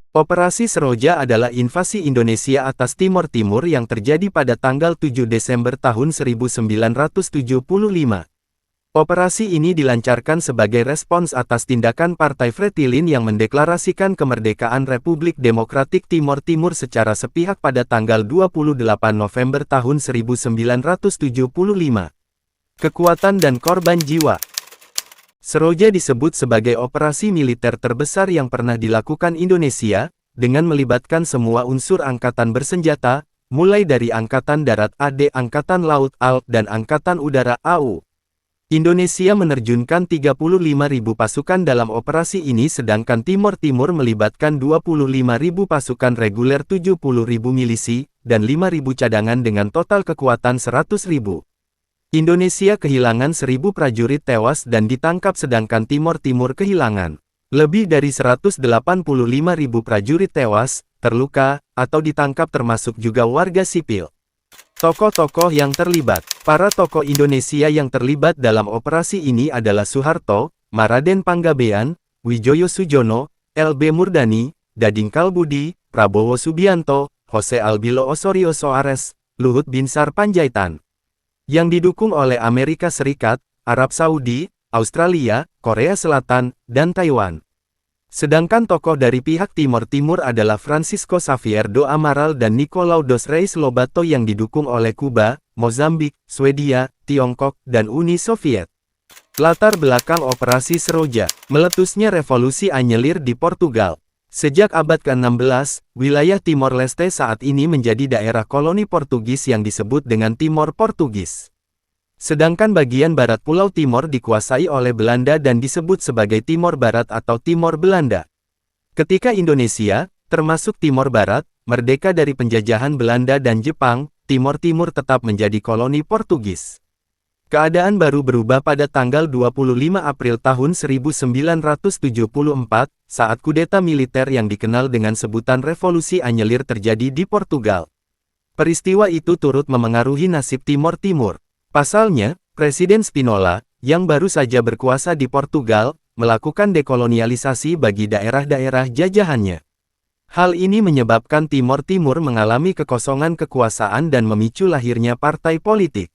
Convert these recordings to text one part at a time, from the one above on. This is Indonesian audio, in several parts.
Operasi Seroja adalah invasi Indonesia atas Timor Timur yang terjadi pada tanggal 7 Desember tahun 1975. Operasi ini dilancarkan sebagai respons atas tindakan Partai Fretilin yang mendeklarasikan kemerdekaan Republik Demokratik Timor Timur secara sepihak pada tanggal 28 November tahun 1975. Kekuatan dan korban jiwa. Seroja disebut sebagai operasi militer terbesar yang pernah dilakukan Indonesia, dengan melibatkan semua unsur angkatan bersenjata, mulai dari Angkatan Darat AD, Angkatan Laut AL, dan Angkatan Udara AU. Indonesia menerjunkan 35.000 pasukan dalam operasi ini sedangkan Timor Timur melibatkan 25.000 pasukan reguler, 70.000 milisi, dan 5.000 cadangan dengan total kekuatan 100.000. Indonesia kehilangan 1.000 prajurit tewas dan ditangkap sedangkan Timor Timur kehilangan lebih dari 185.000 prajurit tewas, terluka, atau ditangkap termasuk juga warga sipil. Tokoh-tokoh yang terlibat. Para tokoh Indonesia yang terlibat dalam operasi ini adalah Soeharto, Maraden Panggabean, Widjojo Sujono, LB Murdani, Dading Kalbudi, Prabowo Subianto, Jose Albilo Osorio Soares, Luhut Binsar Panjaitan. Yang didukung oleh Amerika Serikat, Arab Saudi, Australia, Korea Selatan, dan Taiwan. Sedangkan tokoh dari pihak Timor Timur adalah Francisco Xavier do Amaral dan Nicolau dos Reis Lobato yang didukung oleh Kuba, Mozambik, Swedia, Tiongkok, dan Uni Soviet. Latar belakang Operasi Seroja, meletusnya Revolusi Anyelir di Portugal. Sejak abad ke-16, wilayah Timor Leste saat ini menjadi daerah koloni Portugis yang disebut dengan Timor Portugis. Sedangkan bagian barat Pulau Timor dikuasai oleh Belanda dan disebut sebagai Timor Barat atau Timor Belanda. Ketika Indonesia, termasuk Timor Barat, merdeka dari penjajahan Belanda dan Jepang, Timor Timur tetap menjadi koloni Portugis. Keadaan baru berubah pada tanggal 25 April tahun 1974, saat kudeta militer yang dikenal dengan sebutan Revolusi Anyelir terjadi di Portugal. Peristiwa itu turut memengaruhi nasib Timor Timur. Pasalnya, Presiden Spinola, yang baru saja berkuasa di Portugal, melakukan dekolonialisasi bagi daerah-daerah jajahannya. Hal ini menyebabkan Timor Timur mengalami kekosongan kekuasaan dan memicu lahirnya partai politik.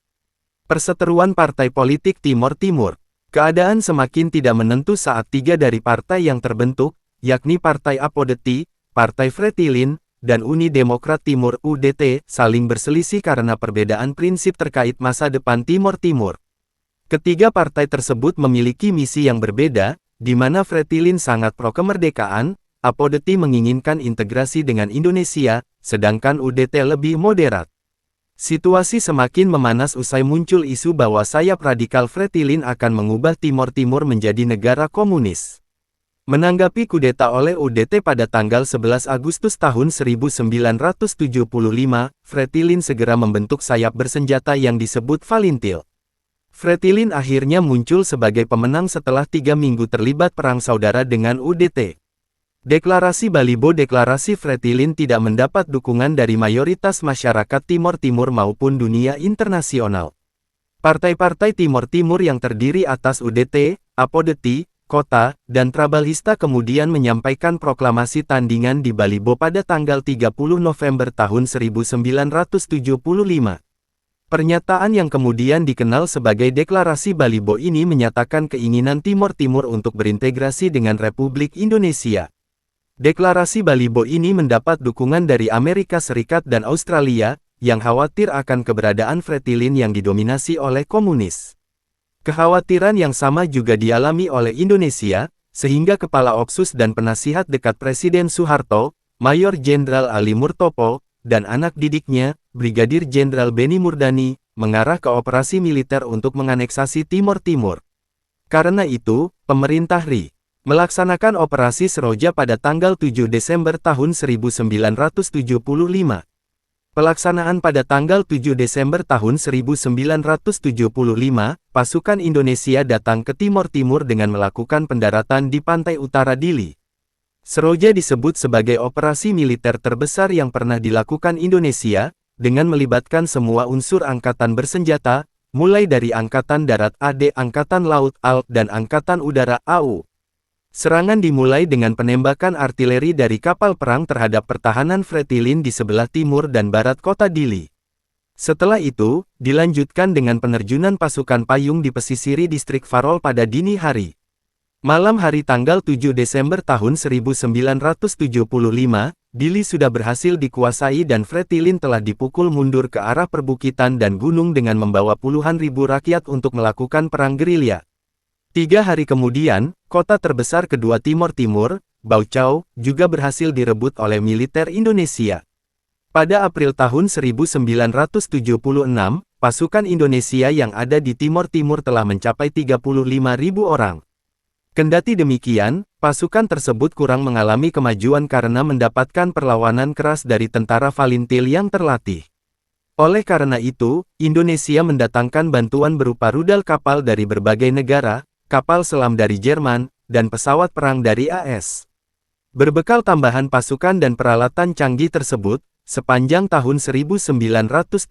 Perseteruan Partai Politik Timor Timur. Keadaan semakin tidak menentu saat 3 dari partai yang terbentuk, yakni Partai Apodeti, Partai Fretilin, dan Uni Demokrat Timur (UDT), saling berselisih karena perbedaan prinsip terkait masa depan Timor Timur. Ketiga partai tersebut memiliki misi yang berbeda, di mana Fretilin sangat pro-kemerdekaan, Apodeti menginginkan integrasi dengan Indonesia, sedangkan UDT lebih moderat. Situasi semakin memanas usai muncul isu bahwa sayap radikal Fretilin akan mengubah Timor Timur menjadi negara komunis. Menanggapi kudeta oleh UDT pada tanggal 11 Agustus tahun 1975, Fretilin segera membentuk sayap bersenjata yang disebut Valintil. Fretilin akhirnya muncul sebagai pemenang setelah 3 minggu terlibat perang saudara dengan UDT. Deklarasi Balibo. Deklarasi Fretilin tidak mendapat dukungan dari mayoritas masyarakat Timor Timur maupun dunia internasional. Partai-partai Timor Timur yang terdiri atas UDT, Apodeti, Kota, dan Trabalhista kemudian menyampaikan proklamasi tandingan di Balibo pada tanggal 30 November tahun 1975. Pernyataan yang kemudian dikenal sebagai Deklarasi Balibo ini menyatakan keinginan Timor Timur untuk berintegrasi dengan Republik Indonesia. Deklarasi Balibo ini mendapat dukungan dari Amerika Serikat dan Australia, yang khawatir akan keberadaan Fretilin yang didominasi oleh komunis. Kekhawatiran yang sama juga dialami oleh Indonesia, sehingga Kepala Oksus dan penasihat dekat Presiden Soeharto, Mayor Jenderal Ali Murtopo, dan anak didiknya, Brigadir Jenderal Beni Murdani, mengarah ke operasi militer untuk menganeksasi Timor Timur. Karena itu, pemerintah RI melaksanakan operasi Seroja pada tanggal 7 Desember tahun 1975. Pelaksanaan pada tanggal 7 Desember tahun 1975, pasukan Indonesia datang ke Timor Timur dengan melakukan pendaratan di pantai utara Dili. Seroja disebut sebagai operasi militer terbesar yang pernah dilakukan Indonesia, dengan melibatkan semua unsur angkatan bersenjata, mulai dari Angkatan Darat AD, Angkatan Laut AL, dan Angkatan Udara AU. Serangan dimulai dengan penembakan artileri dari kapal perang terhadap pertahanan Fretilin di sebelah timur dan barat kota Dili. Setelah itu, dilanjutkan dengan penerjunan pasukan payung di pesisiri distrik Farol pada dini hari. Malam hari tanggal 7 Desember tahun 1975, Dili sudah berhasil dikuasai dan Fretilin telah dipukul mundur ke arah perbukitan dan gunung dengan membawa puluhan ribu rakyat untuk melakukan perang gerilya. 3 hari kemudian, kota terbesar kedua Timor Timur, Baucau, juga berhasil direbut oleh militer Indonesia. Pada April tahun 1976, pasukan Indonesia yang ada di Timor Timur telah mencapai 35.000 orang. Kendati demikian, pasukan tersebut kurang mengalami kemajuan karena mendapatkan perlawanan keras dari tentara Valintil yang terlatih. Oleh karena itu, Indonesia mendatangkan bantuan berupa rudal kapal dari berbagai negara, kapal selam dari Jerman, dan pesawat perang dari AS. Berbekal tambahan pasukan dan peralatan canggih tersebut, sepanjang tahun 1977,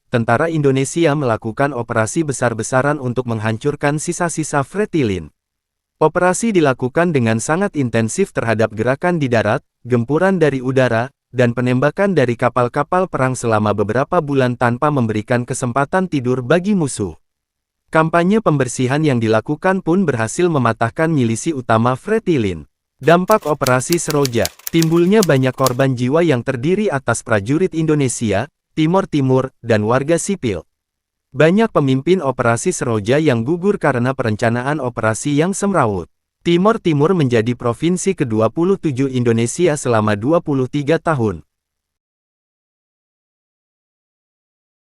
tentara Indonesia melakukan operasi besar-besaran untuk menghancurkan sisa-sisa Fretilin. Operasi dilakukan dengan sangat intensif terhadap gerakan di darat, gempuran dari udara, dan penembakan dari kapal-kapal perang selama beberapa bulan tanpa memberikan kesempatan tidur bagi musuh. Kampanye pembersihan yang dilakukan pun berhasil mematahkan milisi utama Fretilin. Dampak Operasi Seroja, timbulnya banyak korban jiwa yang terdiri atas prajurit Indonesia, Timor Timur, dan warga sipil. Banyak pemimpin Operasi Seroja yang gugur karena perencanaan operasi yang semrawut. Timor Timur menjadi provinsi ke-27 Indonesia selama 23 tahun.